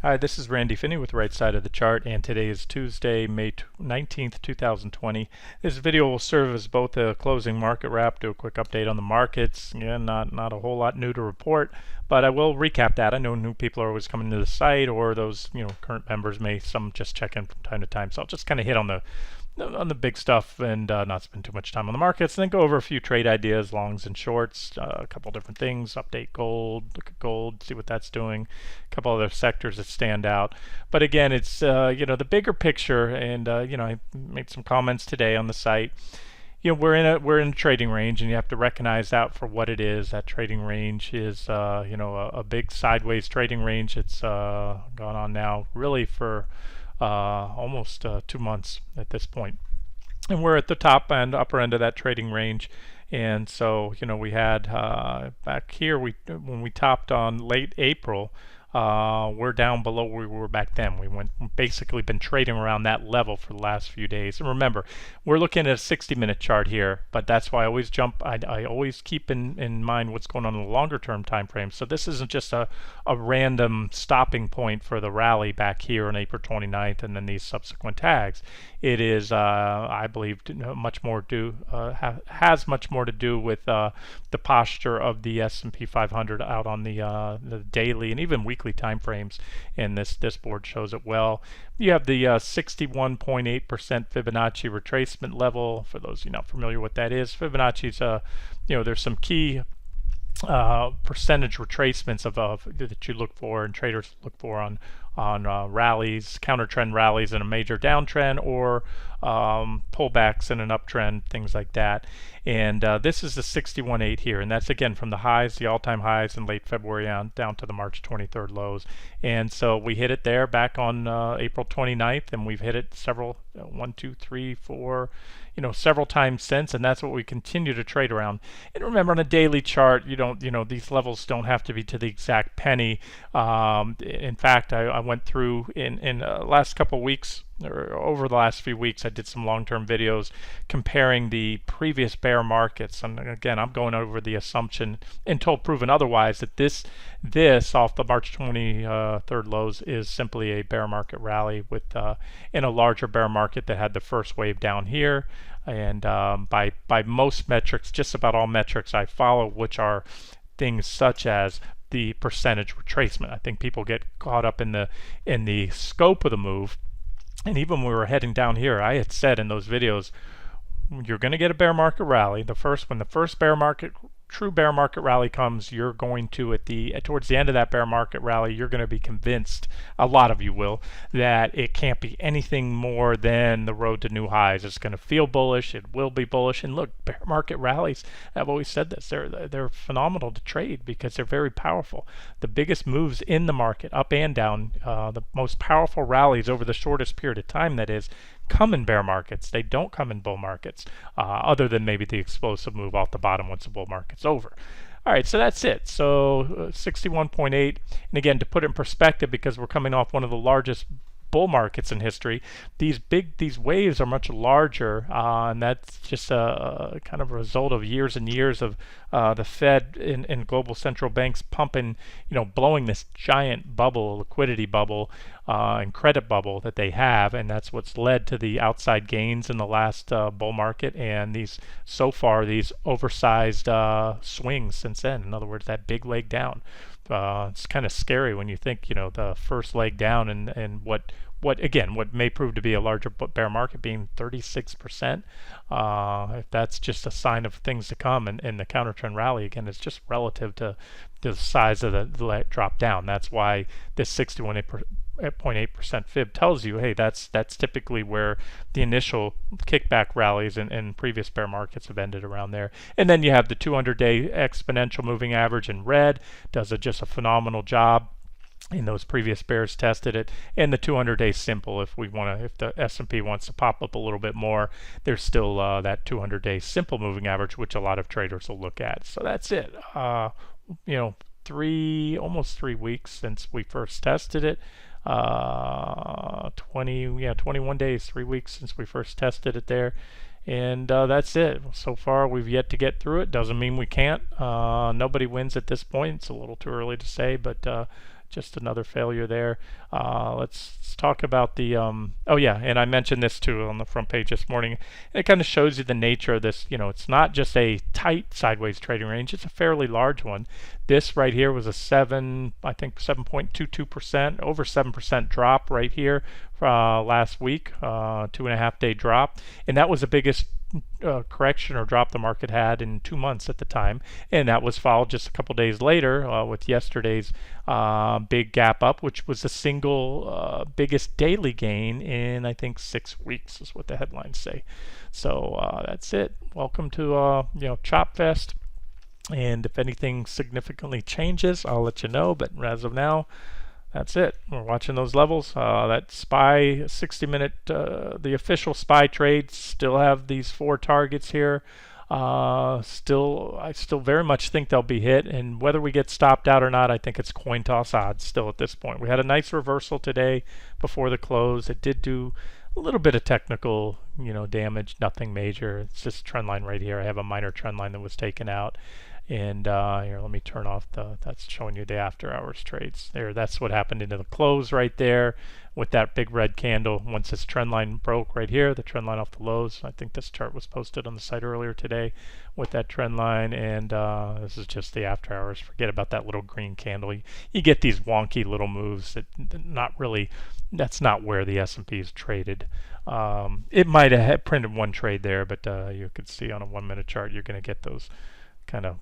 Hi, this is Randy Finney with Right Side of the Chart, and today is Tuesday, May 19th, 2020. This video will serve as both a closing market wrap, do a quick update on the markets. Yeah, not a whole lot new to report, but I will recap that. I know new people are always coming to the site, or those current members may some just check in from time to time. So I'll just kind of hit on the big stuff and not spend too much time on the markets, and then go over a few trade ideas, longs and shorts, a couple different things, update gold, look at gold, see what that's doing, a couple other sectors that stand out. But again, it's the bigger picture, and I made some comments today on the site. We're in a trading range, and you have to recognize that for what it is. That trading range is a big sideways trading range. It's gone on now really for almost 2 months at this point, and we're at the top and upper end of that trading range. And so we had back here, when we topped on late April, we're down below where we were back then. Basically been trading around that level for the last few days. And remember, we're looking at a 60-minute chart here, but that's why I always I always keep in mind what's going on in the longer term time frame. So this isn't just a random stopping point for the rally back here on April 29th and then these subsequent tags. It is, I believe, much more has much more to do with the posture of the S&P 500 out on the daily and even weekly time frames, and this board shows it well. You have the 61.8% Fibonacci retracement level. For those not familiar what that is, Fibonacci's there's some key percentage retracements of that you look for and traders look for on rallies, counter trend rallies in a major downtrend, or pullbacks in an uptrend, things like that. And this is the 61.8 here, and that's again from the highs, the all-time highs in late February down to the March 23rd lows. And so we hit it there back on April 29th, and we've hit it several, 1, 2, 3, 4, several times since, and that's what we continue to trade around. And remember, on a daily chart, these levels don't have to be to the exact penny. In fact, I went through in last couple weeks, or over the last few weeks, I did some long-term videos comparing the previous bear markets. And again, I'm going over the assumption until proven otherwise that this off the March 23rd lows is simply a bear market rally with in a larger bear market that had the first wave down here. And by most metrics, just about all metrics I follow, which are things such as the percentage retracement. I think people get caught up in the scope of the move. And even when we were heading down here, I had said in those videos, you're going to get a bear market rally. When the first true bear market rally comes, you're going to towards the end of that bear market rally, you're going to be convinced, a lot of you will, that it can't be anything more than the road to new highs. It's going to feel bullish. It will be bullish. And look, bear market rallies, I've always said this, they're phenomenal to trade because they're very powerful. The biggest moves in the market, up and down, the most powerful rallies over the shortest period of time, that is, come in bear markets. They don't come in bull markets, other than maybe the explosive move off the bottom once the bull market's over. All right, so that's it. So 61.8, and again, to put it in perspective, because we're coming off one of the largest bull markets in history, these waves are much larger, and that's just a kind of a result of years and years of the Fed and global central banks pumping, blowing this giant bubble, liquidity bubble, and credit bubble that they have, and that's what's led to the outside gains in the last bull market, and these oversized swings since then. In other words, that big leg down. It's kind of scary when you think, the first leg down and what may prove to be a larger bear market being 36%. If that's just a sign of things to come, and the counter trend rally, again, is just relative to the size of the drop down. That's why this 61.8% fib tells you, hey, that's typically where the initial kickback rallies in previous bear markets have ended, around there. And then you have the 200-day exponential moving average in red, does just a phenomenal job. In those previous bears tested it, and the 200-day simple. If the S&P wants to pop up a little bit more, there's still that 200-day simple moving average, which a lot of traders will look at. So that's it. Almost 3 weeks since we first tested it. 21 days, 3 weeks since we first tested it there. And that's it. So far, we've yet to get through it. Doesn't mean we can't. Nobody wins at this point. It's a little too early to say, but just another failure there. Let's talk about the oh yeah, and I mentioned this too on the front page this morning. It kind of shows you the nature of this. It's not just a tight sideways trading range, it's a fairly large one. This right here was a 7.22%, over 7% drop right here last week, 2.5-day drop, and that was the biggest correction or drop the market had in 2 months at the time, and that was followed just a couple days later with yesterday's big gap up, which was the single biggest daily gain in, I think, 6 weeks is what the headlines say. So that's it. Welcome to Chop Fest, and if anything significantly changes, I'll let you know, but as of now, that's it. We're watching those levels. That SPY 60-minute, the official SPY trades still have these 4 targets here. I still very much think they'll be hit, and whether we get stopped out or not, I think it's coin toss odds still at this point. We had a nice reversal today before the close. It did do a little bit of technical, damage, nothing major. It's just trend line right here. I have a minor trend line that was taken out. And here, let me turn off that's showing you the after hours trades there. That's what happened into the close right there with that big red candle. Once this trend line broke right here, the trend line off the lows, I think this chart was posted on the site earlier today with that trend line, and this is just the after hours. Forget about that little green candle. You get these wonky little moves that that's not where the S&P is traded. It might have printed one trade there, but you could see on a 1-minute chart you're going to get those kind of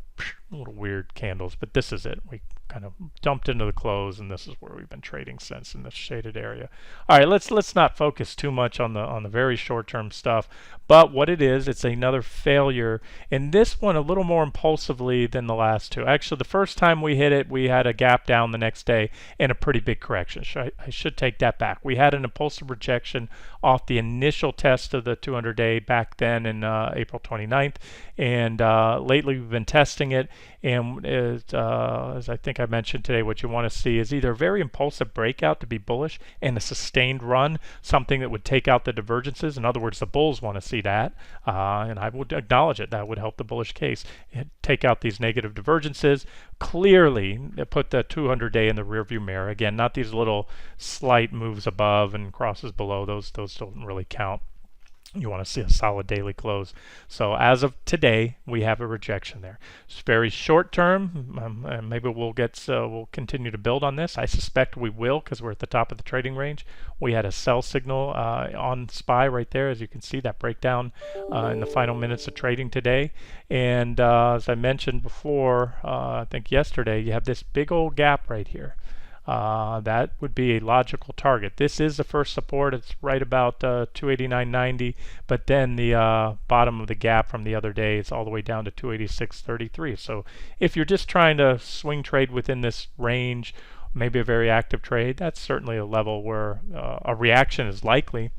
little weird candles, but this is it. We kind of dumped into the close, and this is where we've been trading since, in this shaded area. All right, let's not focus too much on the very short-term stuff, but what it is, it's another failure, and this one a little more impulsively than the last two. Actually, the first time we hit it, we had a gap down the next day and a pretty big correction. I should take that back. We had an impulsive rejection off the initial test of the 200-day back then in April 29th, and lately we've been testing it, and as I think I mentioned today, what you want to see is either a very impulsive breakout to be bullish and a sustained run, something that would take out the divergences. In other words, the bulls want to see that, and I would acknowledge it. That would help the bullish case. Take out these negative divergences, clearly put the 200-day in the rearview mirror. Again, not these little slight moves above and crosses below. Those don't really count. You want to see a solid daily close. So as of today, we have a rejection there. It's very short term. And maybe we'll continue to build on this. I suspect we will, because we're at the top of the trading range. We had a sell signal on SPY right there, as you can see that breakdown in the final minutes of trading today. And as I mentioned before, I think yesterday, you have this big old gap right here. That would be a logical target. This is the first support. It's right about 289.90, but then the bottom of the gap from the other day is all the way down to 286.33. So if you're just trying to swing trade within this range, maybe a very active trade, that's certainly a level where a reaction is likely.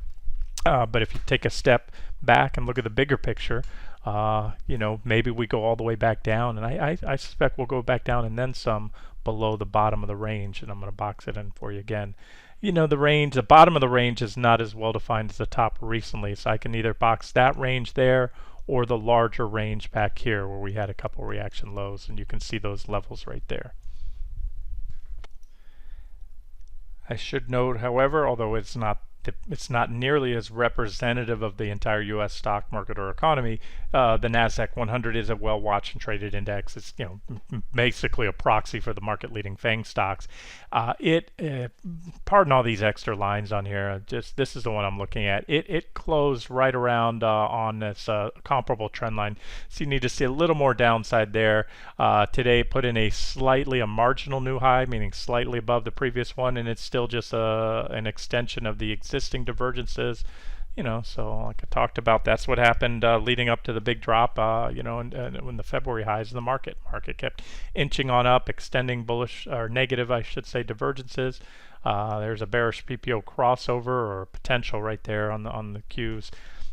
But if you take a step back and look at the bigger picture, maybe we go all the way back down, and I suspect we'll go back down and then some below the bottom of the range, and I'm going to box it in for you again. The bottom of the range is not as well defined as the top recently, so I can either box that range there or the larger range back here where we had a couple reaction lows, and you can see those levels right there. I should note, however, although it's not nearly as representative of the entire U.S. stock market or economy, the NASDAQ 100 is a well-watched and traded index. It's basically a proxy for the market-leading FANG stocks. Pardon all these extra lines on here. This is the one I'm looking at. It closed right around on this comparable trend line. So you need to see a little more downside there. Today put in a marginal new high, meaning slightly above the previous one, and it's still just an extension of the existing divergences. So like I talked about, that's what happened leading up to the big drop, and when the February highs in the market kept inching on up, extending bullish, or negative, I should say, divergences. There's a bearish PPO crossover or potential right there on the Qs.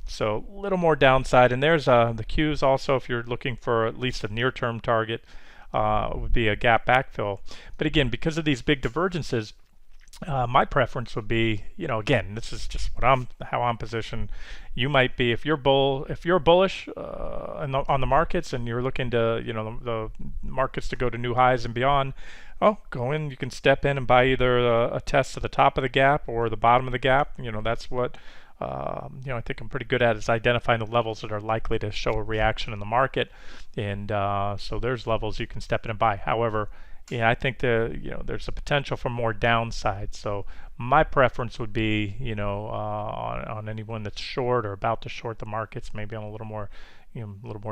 So a little more downside, and there's the Qs also, if you're looking for at least a near-term target, would be a gap backfill. But again, because of these big divergences, My preference would be, again, this is just how I'm positioned. You might be, if you're bullish on the markets and you're looking to, the markets to go to new highs and beyond. Oh, go in. You can step in and buy either a test to the top of the gap or the bottom of the gap. That's what I think I'm pretty good at, is identifying the levels that are likely to show a reaction in the market, and so there's levels you can step in and buy. However, yeah, I think there's a potential for more downside. So my preference would be, on anyone that's short or about to short the markets, maybe on a little more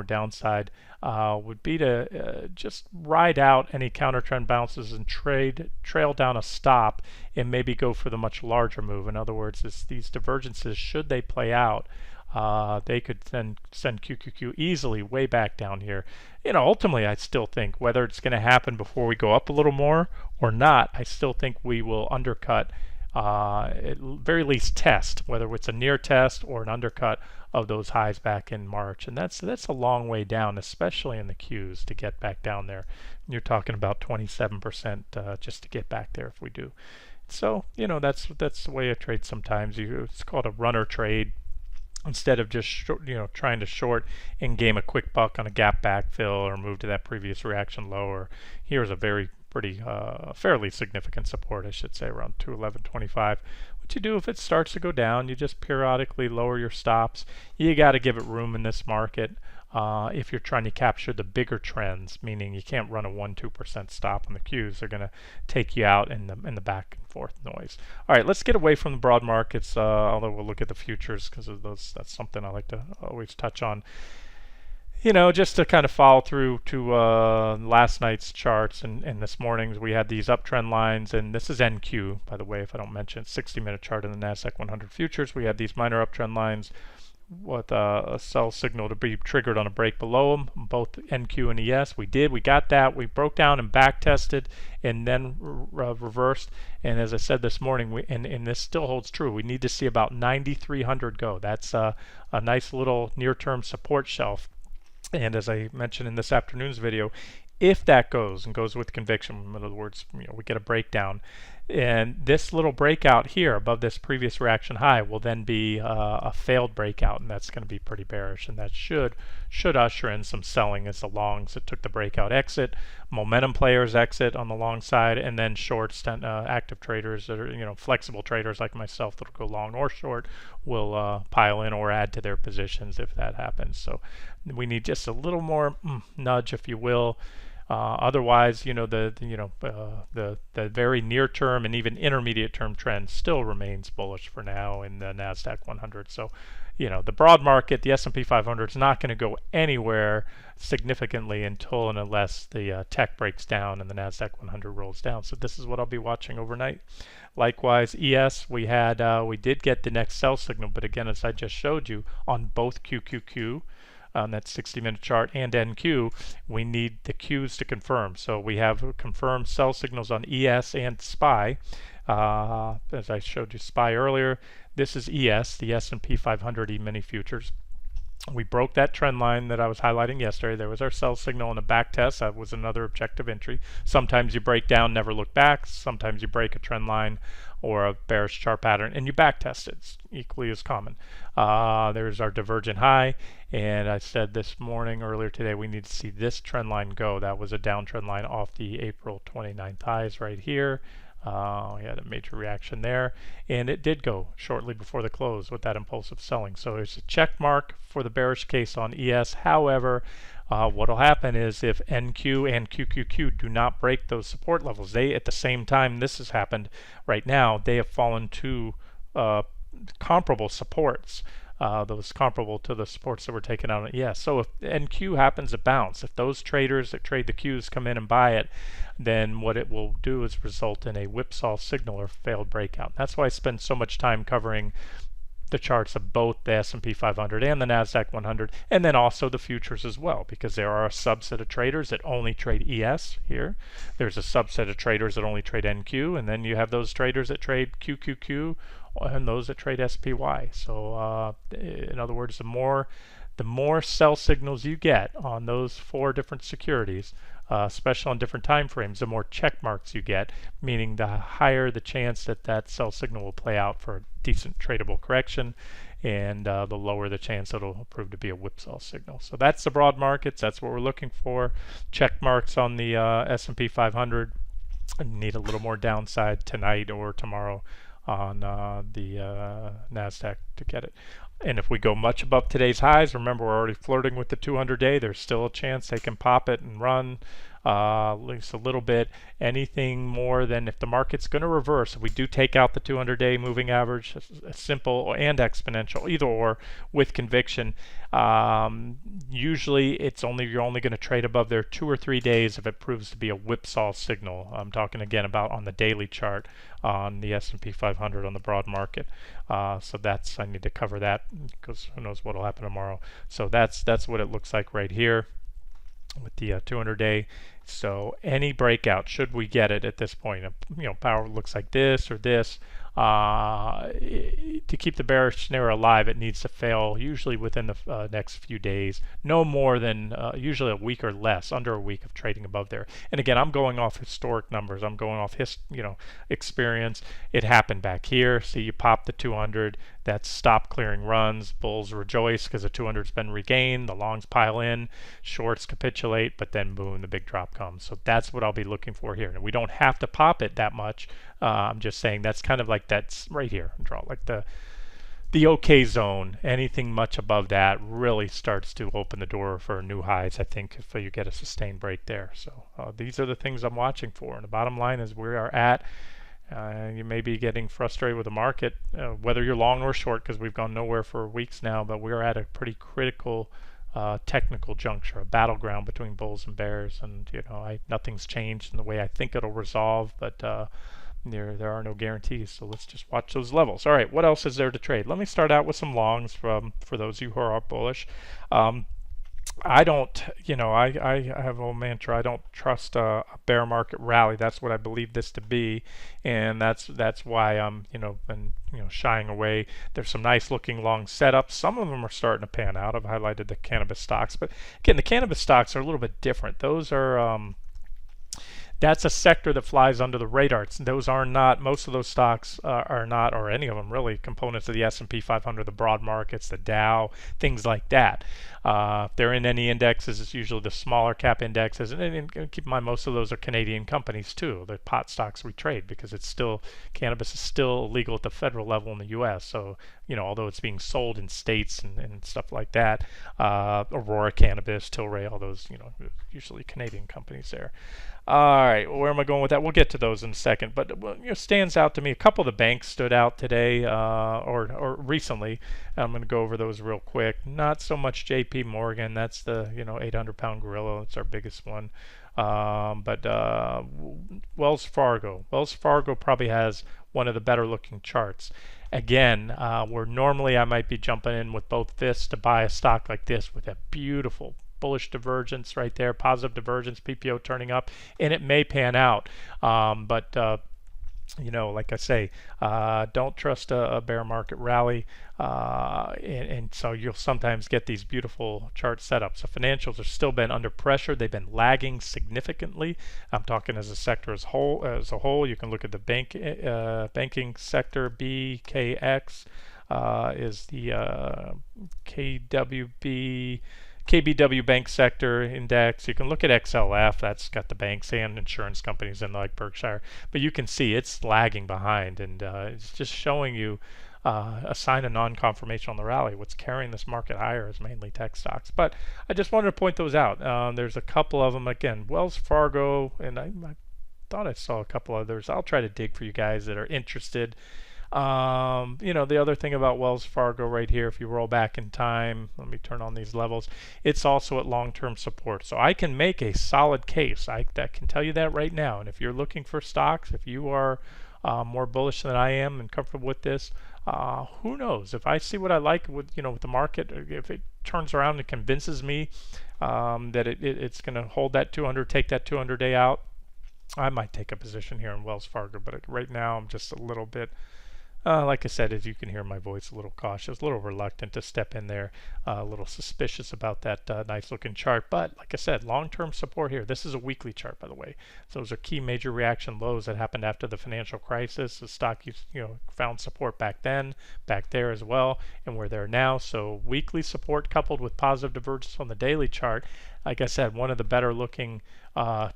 downside, would be to just ride out any counter trend bounces and trail down a stop and maybe go for the much larger move. In other words, these divergences, should they play out, they could then send QQQ easily way back down here. Ultimately, I still think whether it's going to happen before we go up a little more or not, I still think we will undercut, at very least test, whether it's a near test or an undercut of those highs back in March. And that's a long way down, especially in the Qs, to get back down there. You're talking about 27% just to get back there if we do. So, that's the way I trade sometimes. It's called a runner trade. Instead of just trying to short and game a quick buck on a gap backfill or move to that previous reaction low, or here's a fairly significant support, I should say, around 211.25. What you do if it starts to go down, you just periodically lower your stops. You got to give it room in this market. If you're trying to capture the bigger trends, meaning you can't run a 1-2% stop on the Qs, they're going to take you out in the back and forth noise. All right, let's get away from the broad markets, although we'll look at the futures because of those. That's something I like to always touch on. Just to kind of follow through to last night's charts and this morning's, we had these uptrend lines, and this is NQ, by the way, if I don't mention, 60-minute chart in the NASDAQ 100 futures. We had these minor uptrend lines with a sell signal to be triggered on a break below them, both NQ and ES. We got that. We broke down and back tested and then reversed. And as I said this morning, and this still holds true, we need to see about 9,300 go. That's a nice little near-term support shelf. And as I mentioned in this afternoon's video, if that goes with conviction, in other words, we get a breakdown, and this little breakout here above this previous reaction high will then be a failed breakout, and that's going to be pretty bearish, and that should usher in some selling as the longs that took the breakout exit, momentum players exit on the long side, and then shorts, active traders that are flexible traders like myself that'll go long or short will pile in or add to their positions if that happens. So we need just a little more nudge, if you will. Otherwise, the very near-term and even intermediate-term trend still remains bullish for now in the NASDAQ 100. So, the broad market, the S&P 500 is not going to go anywhere significantly until and unless the tech breaks down and the NASDAQ 100 rolls down. So this is what I'll be watching overnight. Likewise, ES, we did get the next sell signal, but again, as I just showed you, on both QQQ, on that 60-minute chart, and NQ, we need the Qs to confirm. So we have confirmed sell signals on ES and SPY. As I showed you SPY earlier, this is ES, the S&P 500 E-mini futures. We broke that trend line that I was highlighting yesterday. There was our sell signal and a back test. That was another objective entry. Sometimes you break down, never look back. Sometimes you break a trend line or a bearish chart pattern and you back test it. It's equally as common. There's our divergent high, and I said this morning, earlier today, we need to see this trend line go. That was a downtrend line off the April 29th highs right here. We had a major reaction there, and it did go shortly before the close with that impulsive selling. So there's a check mark for the bearish case on ES. However, what will happen is if NQ and QQQ do not break those support levels, they, at the same time this has happened right now, they have fallen to comparable supports. Those comparable to the supports that were taken out on ES. So if NQ happens to bounce, if those traders that trade the Qs come in and buy it, then what it will do is result in a whipsaw signal or failed breakout. That's why I spend so much time covering the charts of both the S&P 500 and the NASDAQ 100, and then also the futures as well, because there are a subset of traders that only trade ES here. There's a subset of traders that only trade NQ, and then you have those traders that trade QQQ and those that trade SPY. So in other words, the more sell signals you get on those four different securities, especially on different time frames. The more check marks you get, meaning the higher the chance that that sell signal will play out for a decent tradable correction, and the lower the chance it'll prove to be a whipsaw signal. So that's the broad markets. That's what we're looking for. Check marks on the S&P 500. Need a little more downside tonight or tomorrow on the NASDAQ to get it. And if we go much above today's highs, remember we're already flirting with the 200-day. There's still a chance they can pop it and run at least a little bit. Anything more than, if the market's going to reverse, if we do take out the 200-day moving average, simple and exponential, either or, with conviction, usually you're only going to trade above there 2 or 3 days if it proves to be a whipsaw signal. I'm talking again about on the daily chart on the S&P 500 on the broad market. So I need to cover that because who knows what will happen tomorrow. So that's what it looks like right here with the 200-day. So any breakout, should we get it at this point, power looks like this or this, to keep the bearish snare alive, it needs to fail usually within the next few days, no more than usually a week or less, under a week of trading above there. And again, I'm going off historic numbers. I'm going off experience. It happened back here. See, you pop the 200, that's stop clearing runs. Bulls rejoice because the 200's been regained. The longs pile in, shorts capitulate, but then boom, the big drop comes. So that's what I'll be looking for here. And we don't have to pop it that much. I'm just saying that's kind of like that's right here. Draw like the OK zone. Anything much above that really starts to open the door for new highs, I think, if you get a sustained break there. So these are the things I'm watching for. And the bottom line is we are at, you may be getting frustrated with the market, whether you're long or short, because we've gone nowhere for weeks now, but we're at a pretty critical technical juncture, a battleground between bulls and bears. And nothing's changed in the way I think it'll resolve, but there are no guarantees, so let's just watch those levels. All right, what else is there to trade? Let me start out with some longs for those of you who are bullish. I don't, I have a mantra. I don't trust a bear market rally. That's what I believe this to be, and that's why I'm, been shying away. There's some nice looking long setups. Some of them are starting to pan out. I've highlighted the cannabis stocks, but again, the cannabis stocks are a little bit different. Those are that's a sector that flies under the radar. Those are not, most of those stocks are not, or any of them really, components of the S&P 500, the broad markets, the Dow, things like that. If they're in any indexes, it's usually the smaller cap indexes. And keep in mind, most of those are Canadian companies too, the pot stocks we trade, because cannabis is still illegal at the federal level in the U.S. So, although it's being sold in states and stuff like that, Aurora Cannabis, Tilray, all those, usually Canadian companies there. All right, where am I going with that? We'll get to those in a second. But stands out to me. A couple of the banks stood out today or recently. I'm going to go over those real quick. Not so much J.P. Morgan. That's the 800-pound gorilla. It's our biggest one. But Wells Fargo. Wells Fargo probably has one of the better looking charts. Again, where normally I might be jumping in with both fists to buy a stock like this with a beautiful bullish divergence right there, positive divergence, PPO turning up, and it may pan out. But like I say, don't trust a bear market rally, and so you'll sometimes get these beautiful chart setups. The financials have still been under pressure. They've been lagging significantly. I'm talking as a sector as a whole. You can look at the banking sector. BKX is the KBW Bank Sector Index. You can look at XLF. That's got the banks and insurance companies in like Berkshire. But you can see it's lagging behind, and it's just showing you a sign of non-confirmation on the rally. What's carrying this market higher is mainly tech stocks. But I just wanted to point those out. There's a couple of them. Again, Wells Fargo, and I thought I saw a couple others. I'll try to dig for you guys that are interested. The other thing about Wells Fargo right here, if you roll back in time, let me turn on these levels, it's also at long-term support. So I can make a solid case. I can tell you that right now. And if you're looking for stocks, if you are more bullish than I am and comfortable with this, who knows? If I see what I like with the market, if it turns around and convinces me that it's going to hold that 200, take that 200-day out, I might take a position here in Wells Fargo. But right now I'm just a little bit Like I said, as you can hear my voice, a little cautious, a little reluctant to step in there, a little suspicious about that nice looking chart. But like I said, long-term support here. This is a weekly chart, by the way. So those are key major reaction lows that happened after the financial crisis. The stock, found support back then, back there as well, and we're there now. So weekly support coupled with positive divergence on the daily chart. Like I said, one of the better looking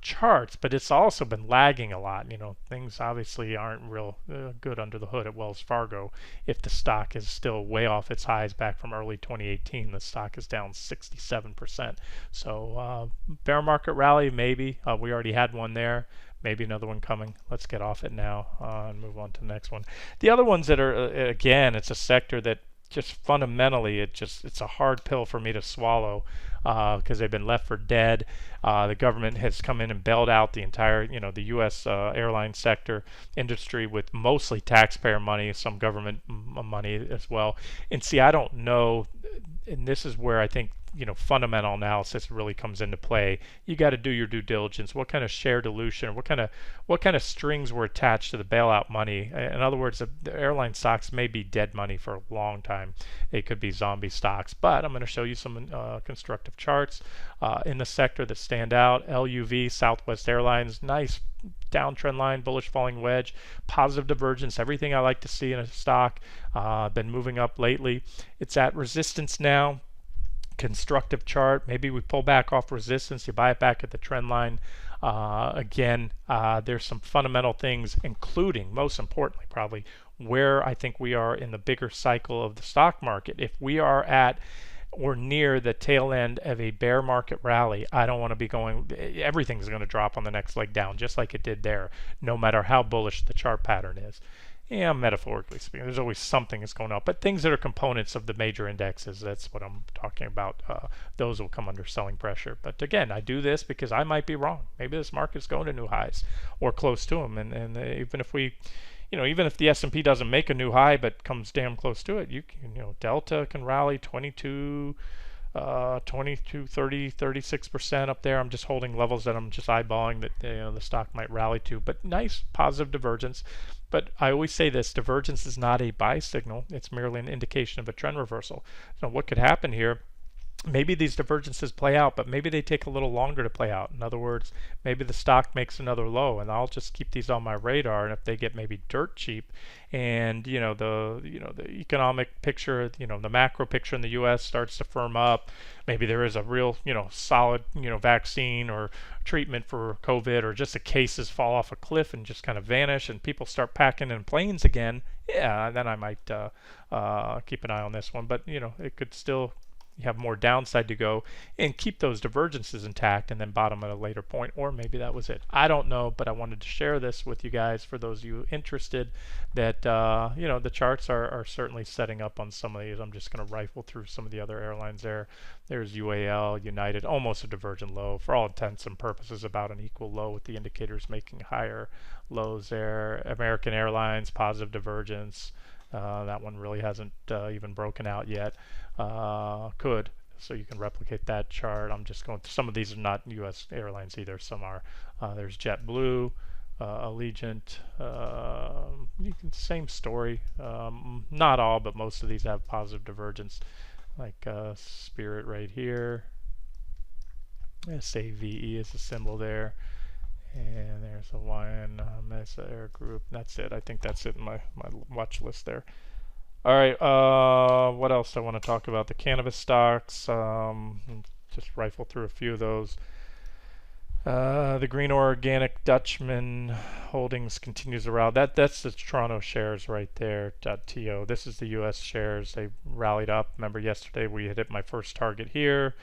charts, but it's also been lagging a lot. Things obviously aren't real good under the hood at Wells Fargo. If the stock is still way off its highs back from early 2018, the stock is down 67%. So bear market rally, maybe. We already had one there. Maybe another one coming. Let's get off it now and move on to the next one. The other ones that are, again, it's a sector that just fundamentally, it's a hard pill for me to swallow because they've been left for dead. The government has come in and bailed out the entire, the U.S. Airline sector industry with mostly taxpayer money, some government money as well. And see, I don't know, and this is where I think fundamental analysis really comes into play. You got to do your due diligence. What kind of share dilution, what kind of strings were attached to the bailout money? In other words, the airline stocks may be dead money for a long time. They could be zombie stocks. But I'm going to show you some constructive charts in the sector that stand out. LUV, Southwest Airlines, nice downtrend line, bullish falling wedge, positive divergence, everything I like to see in a stock. Been moving up lately. It's at resistance now. Constructive chart. Maybe we pull back off resistance. You buy it back at the trend line. Again, there's some fundamental things, including, most importantly, probably where I think we are in the bigger cycle of the stock market. If we are at or near the tail end of a bear market rally, I don't want to be going, everything's going to drop on the next leg down, just like it did there, no matter how bullish the chart pattern is. Yeah, metaphorically speaking, there's always something that's going on. But things that are components of the major indexes, that's what I'm talking about. Those will come under selling pressure. But again, I do this because I might be wrong. Maybe this market's going to new highs or close to them. And even if we, even if the S&P doesn't make a new high but comes damn close to it, Delta can rally 22, 30, 36% up there. I'm just holding levels that I'm just eyeballing that the stock might rally to. But nice positive divergence. But I always say this, divergence is not a buy signal. It's merely an indication of a trend reversal. So what could happen here? Maybe these divergences play out, but maybe they take a little longer to play out. In other words, maybe the stock makes another low, and I'll just keep these on my radar. And if they get maybe dirt cheap, and the economic picture, the macro picture in the U.S. starts to firm up, maybe there is a real solid vaccine or treatment for COVID, or just the cases fall off a cliff and just kind of vanish, and people start packing in planes again. Yeah, then I might keep an eye on this one. But it could still. You have more downside to go, and keep those divergences intact and then bottom at a later point, or maybe that was it. I don't know, but I wanted to share this with you guys for those of you interested that the charts are certainly setting up on some of these. I'm just going to rifle through some of the other airlines there. There's UAL, United, almost a divergent low for all intents and purposes, about an equal low with the indicators making higher lows there. American Airlines, positive divergence. That one really hasn't even broken out yet. Could. So you can replicate that chart. I'm just going through. Some of these are not U.S. airlines either. Some are. There's JetBlue, Allegiant. Same story. Not all, but most of these have positive divergence. Like Spirit right here. SAVE is the symbol there. And there's a Lion Mesa Air Group. That's it. I think that's it in my watch list there. All right. What else do I want to talk about? The cannabis stocks. Just rifle through a few of those. The Green Organic Dutchman Holdings continues around. That's the Toronto shares right there. .to. This is the U.S. shares. They rallied up. Remember yesterday we hit my first target here.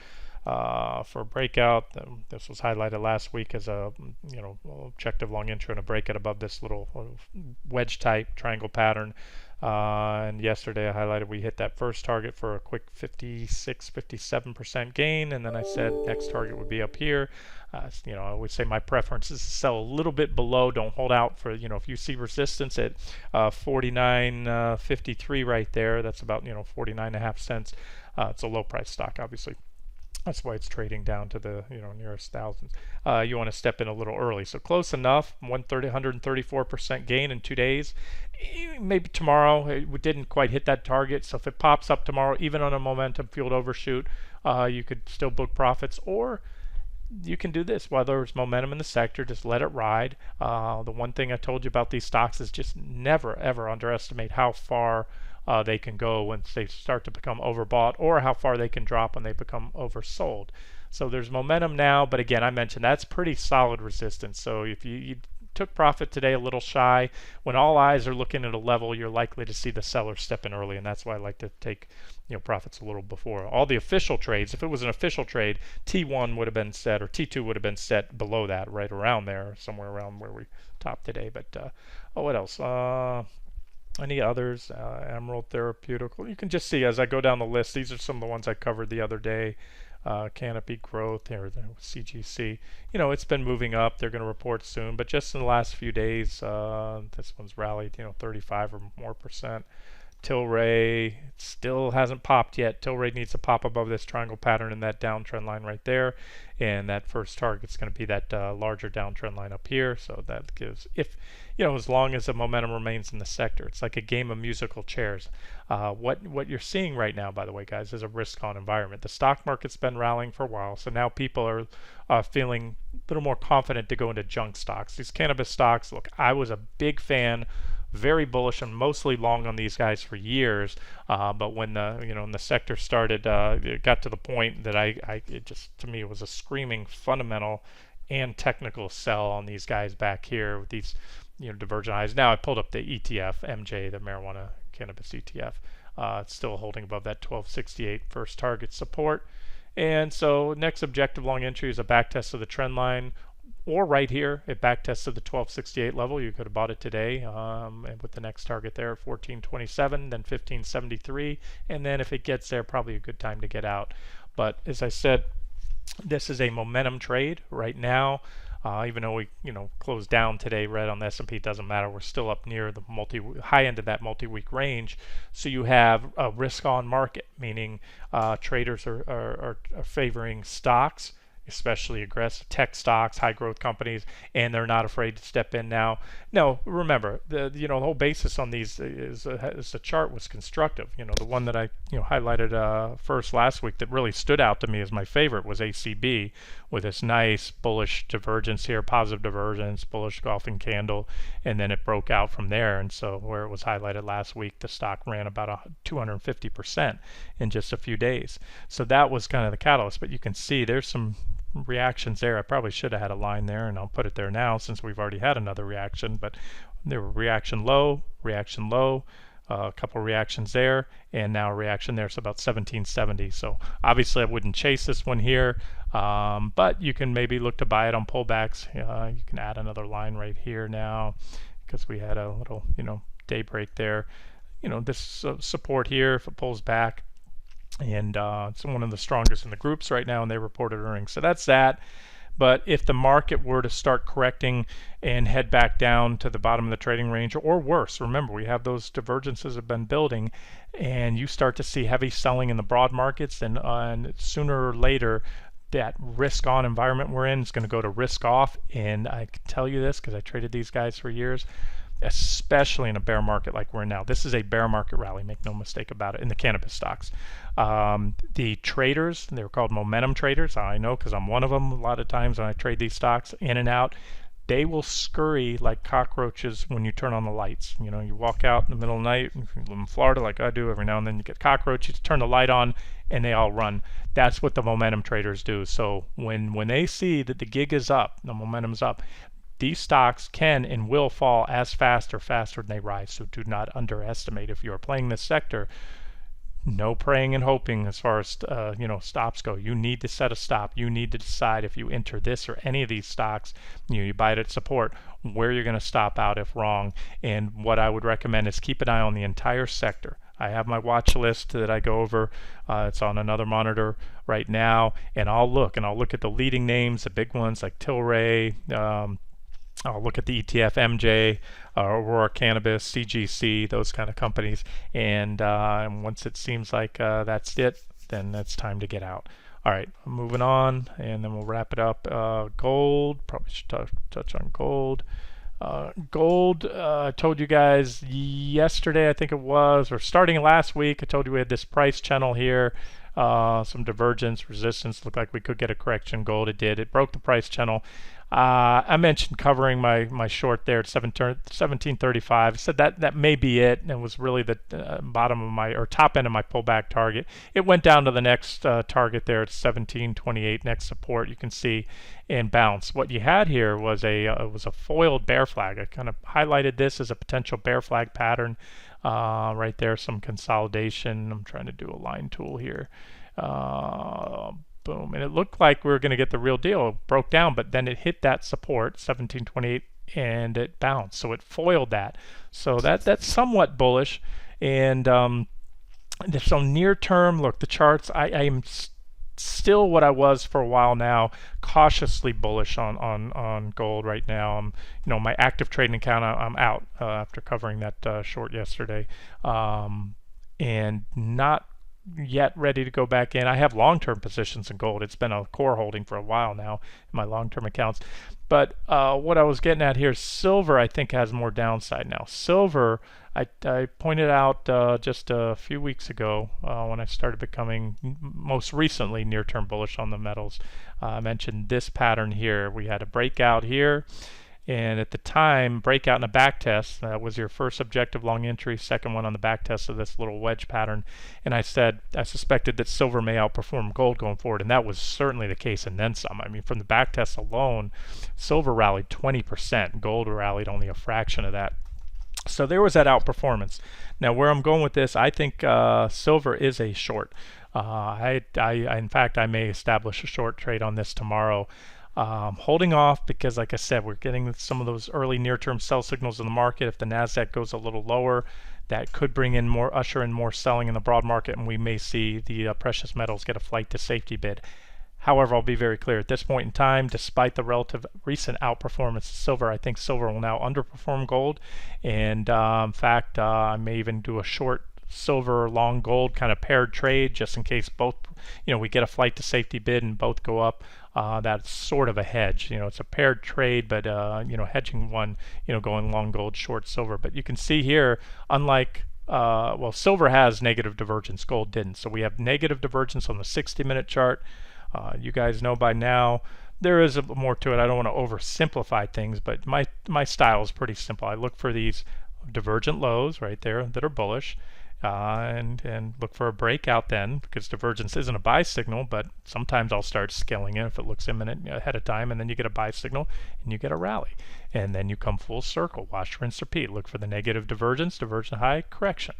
For a breakout. This was highlighted last week as a objective long intro and a breakout above this little wedge type triangle pattern. And yesterday I highlighted we hit that first target for a quick 57% gain, and then I said next target would be up here. I would say my preference is to sell a little bit below. Don't hold out for, if you see resistance at 49.53 right there, that's about 49.5 cents. It's a low price stock, obviously. That's why it's trading down to the nearest thousands. You want to step in a little early. So close enough. 134% gain in 2 days. Maybe tomorrow it didn't quite hit that target. So if it pops up tomorrow, even on a momentum fueled overshoot, you could still book profits. Or you can do this while there's momentum in the sector. Just let it ride. The one thing I told you about these stocks is just never ever underestimate how far they can go once they start to become overbought, or how far they can drop when they become oversold. So there's momentum now, but again, I mentioned that's pretty solid resistance. So if you took profit today a little shy, when all eyes are looking at a level, you're likely to see the seller step in early, and that's why I like to take profits a little before all the official trades. If it was an official trade, T1 would have been set, or T2 would have been set below that, right around there, somewhere around where we topped today. But what else? Any others? Emerald Therapeutical. You can just see as I go down the list, these are some of the ones I covered the other day. Canopy Growth, here, CGC. It's been moving up. They're going to report soon, but just in the last few days, this one's rallied, 35 or more percent. Tilray still hasn't popped yet. Tilray needs to pop above this triangle pattern in that downtrend line right there, and that first target's going to be that larger downtrend line up here. So that gives, if as long as the momentum remains in the sector, it's like a game of musical chairs. What you're seeing right now, by the way, guys, is a risk-on environment. The stock market's been rallying for a while, so now people are feeling a little more confident to go into junk stocks. These cannabis stocks, look, I was a big fan, very bullish and mostly long on these guys for years, but when the sector started, it got to the point that it just, to me, it was a screaming fundamental and technical sell on these guys back here with these divergent highs. Now I pulled up the ETF MJ, the marijuana cannabis ETF. It's still holding above that 1268 first target support, and so next objective long entry is a back test of the trend line, or right here, it back tested the 1268 level. You could have bought it today, and with the next target there, 1427, then 1573, and then if it gets there, probably a good time to get out. But as I said, this is a momentum trade right now. Even though we closed down today, red on the S&P, doesn't matter. We're still up near the high end of that multi-week range. So you have a risk-on market, meaning traders are favoring stocks, especially aggressive tech stocks, high growth companies, and they're not afraid to step in now. No, remember, the whole basis on these is the chart was constructive. The one that I highlighted first last week that really stood out to me as my favorite was ACB, with this nice bullish divergence here, positive divergence, bullish golfing candle, and then it broke out from there. And so where it was highlighted last week, the stock ran about 250% in just a few days. So that was kind of the catalyst. But you can see there's some reactions there. I probably should have had a line there, and I'll put it there now since we've already had another reaction. But there were reaction low, a couple reactions there, and now a reaction there. So about 1770. So obviously I wouldn't chase this one here, but you can maybe look to buy it on pullbacks. You can add another line right here now because we had a little day break there. This support here, if it pulls back, and it's one of the strongest in the groups right now, and they reported earnings. So that's that. But if the market were to start correcting and head back down to the bottom of the trading range, or worse, remember we have those divergences have been building, and you start to see heavy selling in the broad markets, and sooner or later that risk on environment we're in is going to go to risk off. And I can tell you this because I traded these guys for years, especially in a bear market like we're in now. This is a bear market rally, make no mistake about it, in the cannabis stocks. The traders, they're called momentum traders. I know because I'm one of them. A lot of times when I trade these stocks in and out, they will scurry like cockroaches when you turn on the lights. You walk out in the middle of the night, if you live in Florida like I do, every now and then you get cockroaches, turn the light on, and they all run. That's what the momentum traders do. So when they see that the gig is up, the momentum's up, these stocks can and will fall as fast or faster than they rise. So do not underestimate. If you are playing this sector, no praying and hoping as far as stops go. You need to set a stop. You need to decide if you enter this or any of these stocks, you buy it at support, where you're going to stop out if wrong. And what I would recommend is keep an eye on the entire sector. I have my watch list that I go over. It's on another monitor right now, and I'll look at the leading names, the big ones like Tilray. I'll look at the ETF MJ, Aurora Cannabis, CGC, those kind of companies, and once it seems like that's it, then it's time to get out. All right, moving on, and then we'll wrap it up. Gold, probably should touch on gold. Gold, I told you guys yesterday, I think it was, or starting last week, I told you we had this price channel here, some divergence, resistance. Looked like we could get a correction. Gold, it did. It broke the price channel. I mentioned covering my short there at 1735. I said that may be it, and it was really the bottom of my, or top end of my pullback target. It went down to the next target there at 1728, next support you can see, and bounce. What you had here was a foiled bear flag. I kind of highlighted this as a potential bear flag pattern. Right there, some consolidation. I'm trying to do a line tool here. Boom, and it looked like we were going to get the real deal. It broke down, but then it hit that support 1728 and it bounced, so it foiled that. So that's somewhat bullish. And so near term, look, the charts, I am still what I was for a while now, cautiously bullish on gold right now. My active trading account, I'm out after covering that short yesterday, and not yet ready to go back in. I have long-term positions in gold. It's been a core holding for a while now in my long-term accounts. But what I was getting at here, silver I think has more downside now. Silver, I pointed out just a few weeks ago when I started becoming most recently near-term bullish on the metals. I mentioned this pattern here. We had a breakout here. And at the time, breakout in a back test, that was your first objective long entry, second one on the back test of this little wedge pattern. And I said I suspected that silver may outperform gold going forward, and that was certainly the case, and then some. I mean, from the back test alone, silver rallied 20%, gold rallied only a fraction of that. So there was that outperformance. Now, where I'm going with this, I think silver is a short. In fact, I may establish a short trade on this tomorrow. Holding off because, like I said, we're getting some of those early near-term sell signals in the market. If the Nasdaq goes a little lower, that could bring in more, usher in more selling in the broad market, and we may see the precious metals get a flight to safety bid. However, I'll be very clear at this point in time, despite the relative recent outperformance of silver, I think silver will now underperform gold, and in fact, I may even do a short silver long gold kind of paired trade just in case both, we get a flight to safety bid and both go up. That's sort of a hedge. It's a paired trade, but hedging one, going long gold, short silver. But you can see here, unlike silver has negative divergence, gold didn't. So we have negative divergence on the 60-minute chart. You guys know by now there is more to it. I don't want to oversimplify things, but my style is pretty simple. I look for these divergent lows right there that are bullish. And look for a breakout then, because divergence isn't a buy signal, but sometimes I'll start scaling in if it looks imminent ahead of time, and then you get a buy signal and you get a rally, and then you come full circle, wash, rinse, repeat. Look for the negative divergence, divergent high, correction.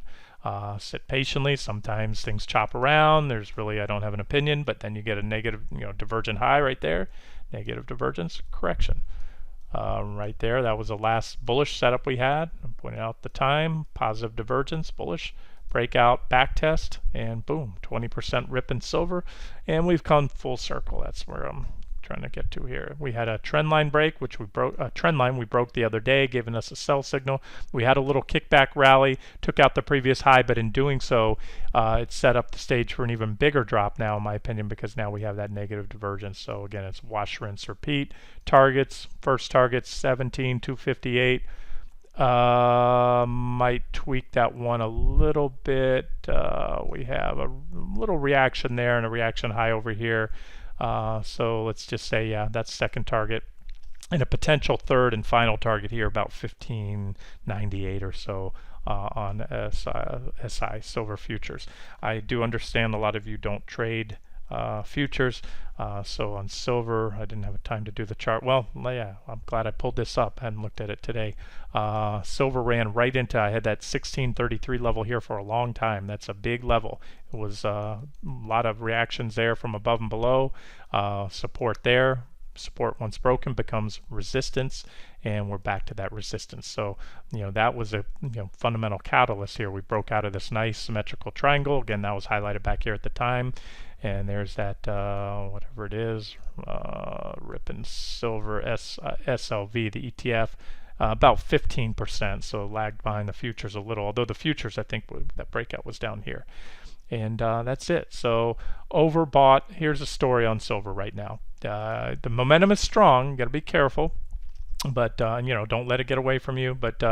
Sit patiently. Sometimes things chop around. I don't have an opinion, but then you get a negative, divergent high right there, negative divergence, correction. Right there, that was the last bullish setup we had. I'm pointing out the time, positive divergence, bullish, breakout, back test, and boom, 20% rip in silver, and we've come full circle. That's where I'm trying to get to here. We had a trend line break, which we broke. We broke the other day, giving us a sell signal. We had a little kickback rally, took out the previous high, but in doing so, it set up the stage for an even bigger drop now, in my opinion, because now we have that negative divergence. So again, it's wash, rinse, repeat. Targets, first target 17,258. Might tweak that one a little bit. We have a little reaction there and a reaction high over here. So let's just say, yeah, that's second target, and a potential third and final target here, about 1598 or so on SI silver futures. I do understand a lot of you don't trade futures, so on silver I didn't have time to do the chart. Well, yeah, I'm glad I pulled this up. I hadn't looked at it today. Silver ran right into, I had that 1633 level here for a long time. That's a big level. It was a lot of reactions there from above and below. Support there. Support once broken becomes resistance, and we're back to that resistance. So that was a fundamental catalyst here. We broke out of this nice symmetrical triangle. Again, that was highlighted back here at the time, and there's that whatever it is, Ripon Silver SLV, the ETF, about 15%, so lagged behind the futures a little, although the futures, I think that breakout was down here. And that's it. So overbought. Here's a story on silver right now. The momentum is strong. You got to be careful, but don't let it get away from you. But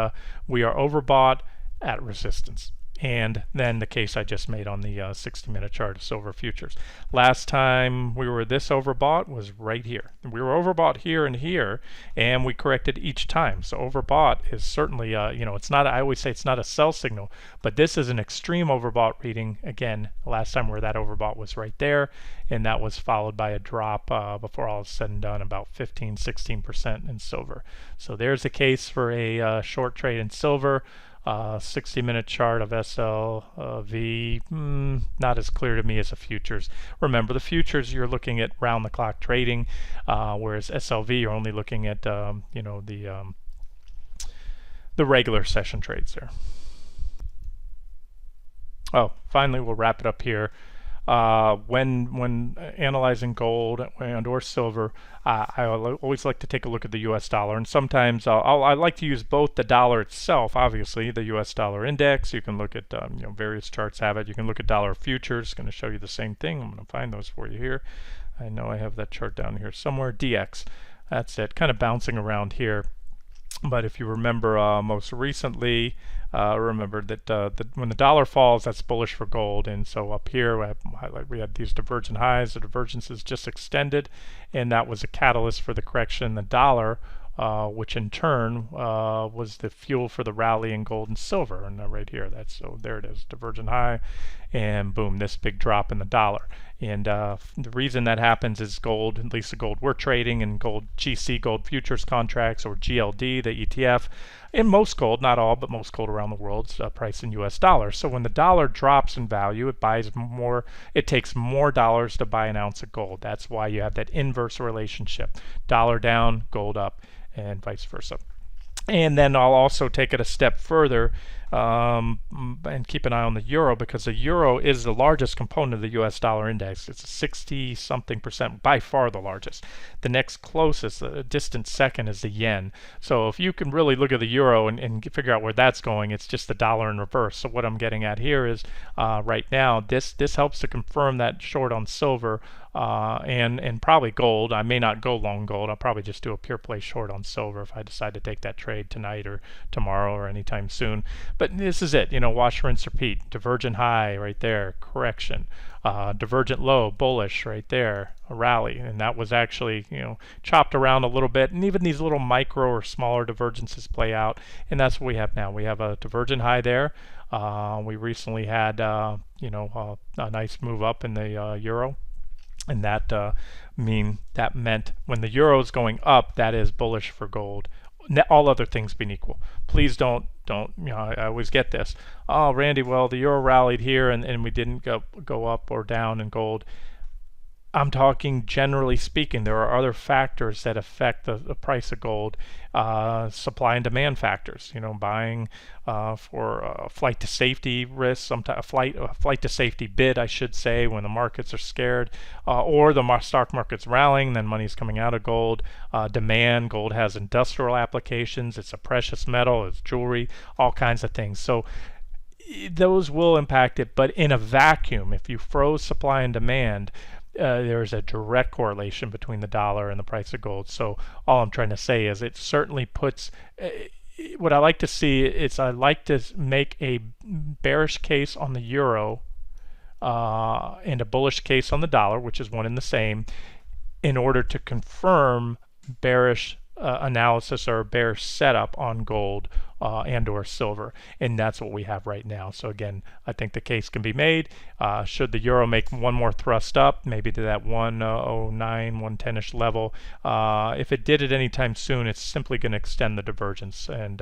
we are overbought at resistance. And then the case I just made on the 60-minute chart of silver futures. Last time we were this overbought was right here. We were overbought here and here, and we corrected each time. So overbought is certainly, it's not, I always say it's not a sell signal, but this is an extreme overbought reading. Again, last time where that overbought was right there, and that was followed by a drop before all is said and done, about 15-16% in silver. So there's a case for a short trade in silver. 60-minute chart of SLV, not as clear to me as the futures. Remember, the futures you're looking at round-the-clock trading, whereas SLV you're only looking at the regular session trades there. Oh, finally, we'll wrap it up here. When analyzing gold and or silver, I always like to take a look at the U.S. dollar, and sometimes I like to use both the dollar itself, obviously the U.S. dollar index. You can look at various charts have it. You can look at dollar futures. It's going to show you the same thing. I'm going to find those for you here. I know I have that chart down here somewhere. DX, that's it. Kind of bouncing around here. But if you remember, most recently, remember that when the dollar falls, that's bullish for gold. And so up here, we had these divergent highs. The divergences just extended, and that was a catalyst for the correction in the dollar, which in turn was the fuel for the rally in gold and silver. And right here, there it is, divergent high, and boom, this big drop in the dollar. And the reason that happens is gold, at least the gold we're trading, in gold GC, gold futures contracts, or GLD, the ETF, in most gold, not all, but most gold around the world is priced in US dollars. So when the dollar drops in value, it takes more dollars to buy an ounce of gold. That's why you have that inverse relationship. Dollar down, gold up, and vice versa. And then I'll also take it a step further and keep an eye on the euro, because the euro is the largest component of the US dollar index. It's 60-something%, by far the largest. The next closest, the distant second, is the yen. So if you can really look at the euro and figure out where that's going, it's just the dollar in reverse. So what I'm getting at here is right now, this helps to confirm that short on silver and probably gold. I may not go long gold. I'll probably just do a pure play short on silver if I decide to take that trade tonight or tomorrow or anytime soon. But this is it, wash, rinse, repeat. Divergent high right there, correction. Divergent low, bullish right there, a rally. And that was actually, chopped around a little bit. And even these little micro or smaller divergences play out. And that's what we have now. We have a divergent high there. We recently had, a nice move up in the euro. And that meant when the euro is going up, that is bullish for gold. All other things being equal. Please don't. I always get this. Oh, Randy, well, the euro rallied here and we didn't go up or down in gold. I'm talking generally speaking. There are other factors that affect the price of gold, supply and demand factors. Buying for flight to safety risks, sometimes a flight to safety bid, I should say, when the markets are scared, or the stock market's rallying, then money's coming out of gold. Demand, gold has industrial applications. It's a precious metal. It's jewelry, all kinds of things. So those will impact it, but in a vacuum, if you froze supply and demand, there's a direct correlation between the dollar and the price of gold. So all I'm trying to say is it certainly puts what I like to see is I like to make a bearish case on the euro and a bullish case on the dollar, which is one and the same, in order to confirm bearish analysis or bearish setup on gold and or silver, and that's what we have right now. So again, I think the case can be made. Should the euro make one more thrust up, maybe to that 109, 110ish level, if it did it anytime soon, it's simply going to extend the divergence, and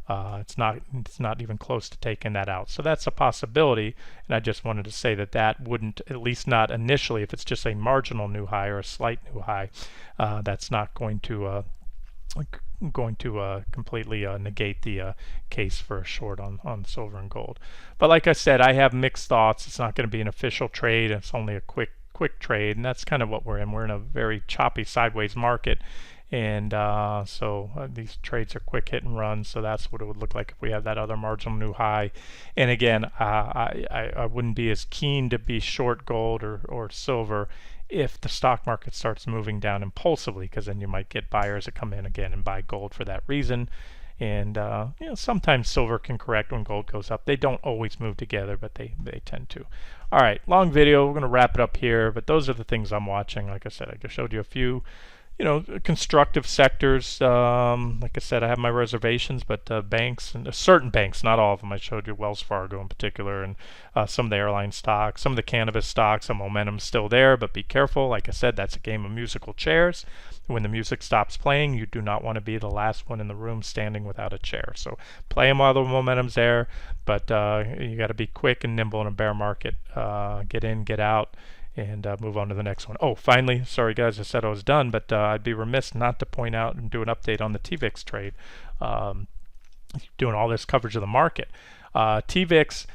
it's not even close to taking that out. So that's a possibility, and I just wanted to say that wouldn't, at least not initially, if it's just a marginal new high or a slight new high, that's not going to completely negate the case for a short on silver and gold. But like I said, I have mixed thoughts. It's not going to be an official trade. It's only a quick trade, and that's kind of what we're in. We're in a very choppy sideways market, And these trades are quick hit and run, so that's what it would look like if we have that other marginal new high. And again, I wouldn't be as keen to be short gold or silver if the stock market starts moving down impulsively, because then you might get buyers that come in again and buy gold for that reason. And sometimes silver can correct when gold goes up. They don't always move together, but they tend to. All right, long video. We're going to wrap it up here, but those are the things I'm watching. Like I said, I just showed you a few constructive sectors. Like I said, I have my reservations, but banks and certain banks, not all of them. I showed you Wells Fargo in particular, and some of the airline stocks, some of the cannabis stocks. The momentum's still there, but be careful. Like I said, that's a game of musical chairs. When the music stops playing, you do not want to be the last one in the room standing without a chair. So play them while the momentum's there, but you got to be quick and nimble in a bear market. Get in, get out, and move on to the next one. Oh, finally, sorry guys, I said I was done, but I'd be remiss not to point out and do an update on the TVIX trade. Doing all this coverage of the market. TVIX,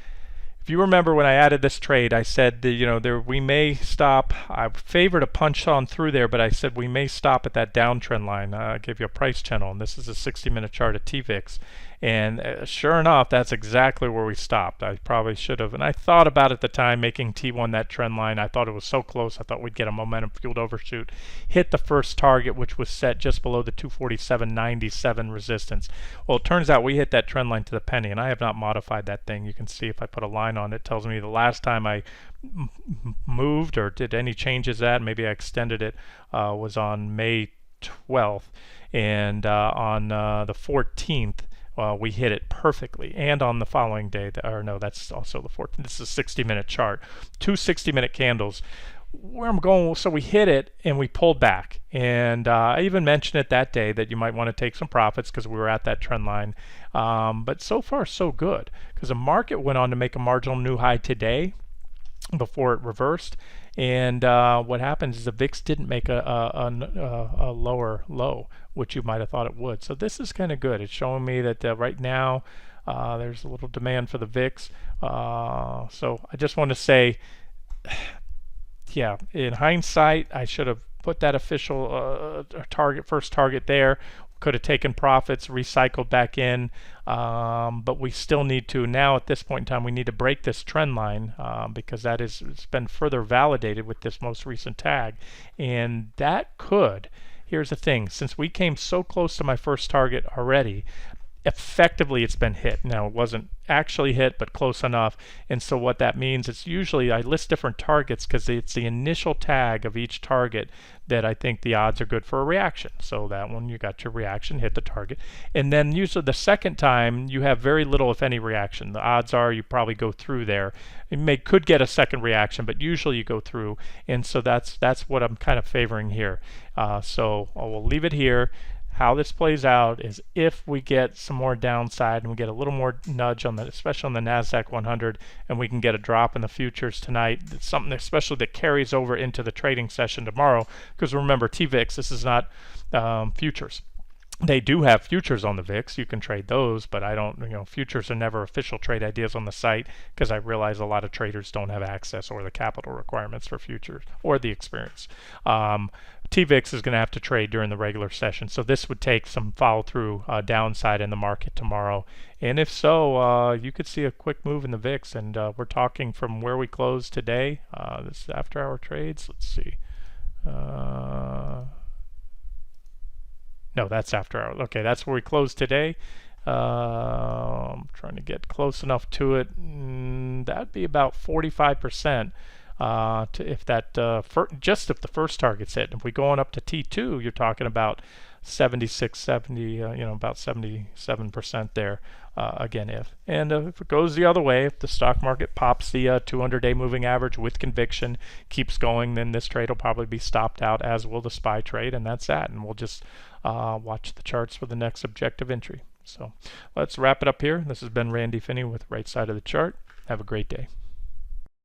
if you remember when I added this trade, I said that, we may stop. I favored a punch on through there, but I said we may stop at that downtrend line. I gave you a price channel, and this is a 60-minute chart of TVIX. And sure enough, that's exactly where we stopped. I probably should have, and I thought about at the time making T1 that trend line. I thought it was so close. I thought we'd get a momentum fueled overshoot, hit the first target, which was set just below the 247.97 resistance. Well, it turns out we hit that trend line to the penny, and I have not modified that thing. You can see if I put a line on it, it tells me the last time I moved or did any changes that, maybe I extended it, was on May 12th, and on the 14th, we hit it perfectly. And on the following day, or no, that's also the 14th. This is a 60-minute chart. Two 60-minute candles. Where I'm going, so we hit it and we pulled back. And I even mentioned it that day that you might want to take some profits because we were at that trend line. But so far, so good, because the market went on to make a marginal new high today before it reversed. And what happens is the VIX didn't make a lower low, which you might have thought it would. So this is kind of good. It's showing me that right now there's a little demand for the VIX. So I just want to say, yeah, in hindsight, I should have put that official first target there. Could have taken profits, recycled back in, but we still need to, now at this point in time, we need to break this trend line because it's been further validated with this most recent tag. And that could, here's the thing, since we came so close to my first target already, effectively it's been hit. Now, it wasn't actually hit, but close enough. And so what that means, it's usually, I list different targets because it's the initial tag of each target that I think the odds are good for a reaction. So that one, you got your reaction, hit the target. And then usually the second time, you have very little, if any, reaction. The odds are you probably go through there. Could get a second reaction, but usually you go through. And so that's what I'm kind of favoring here. So we'll leave it here. How this plays out is if we get some more downside and we get a little more nudge on especially on the NASDAQ 100, and we can get a drop in the futures tonight, something especially that carries over into the trading session tomorrow. Because remember, TVIX, this is not futures. They do have futures on the VIX. You can trade those, but I don't, futures are never official trade ideas on the site because I realize a lot of traders don't have access or the capital requirements for futures or the experience. TVIX is going to have to trade during the regular session, so this would take some follow-through downside in the market tomorrow. And if so, you could see a quick move in the VIX, and we're talking from where we closed today. This is after-hour trades. Let's see. No, that's after hours. Okay, that's where we closed today. I'm trying to get close enough to it. That'd be about 45%. If the first target's hit. If we go on up to T2, you're talking about 76, 70, about 77% there. Again, if it goes the other way, if the stock market pops the 200-day moving average with conviction, keeps going, then this trade will probably be stopped out, as will the SPY trade, and that's that. And we'll just watch the charts for the next objective entry. So let's wrap it up here. This has been Randy Finney with Right Side of the Chart. Have a great day.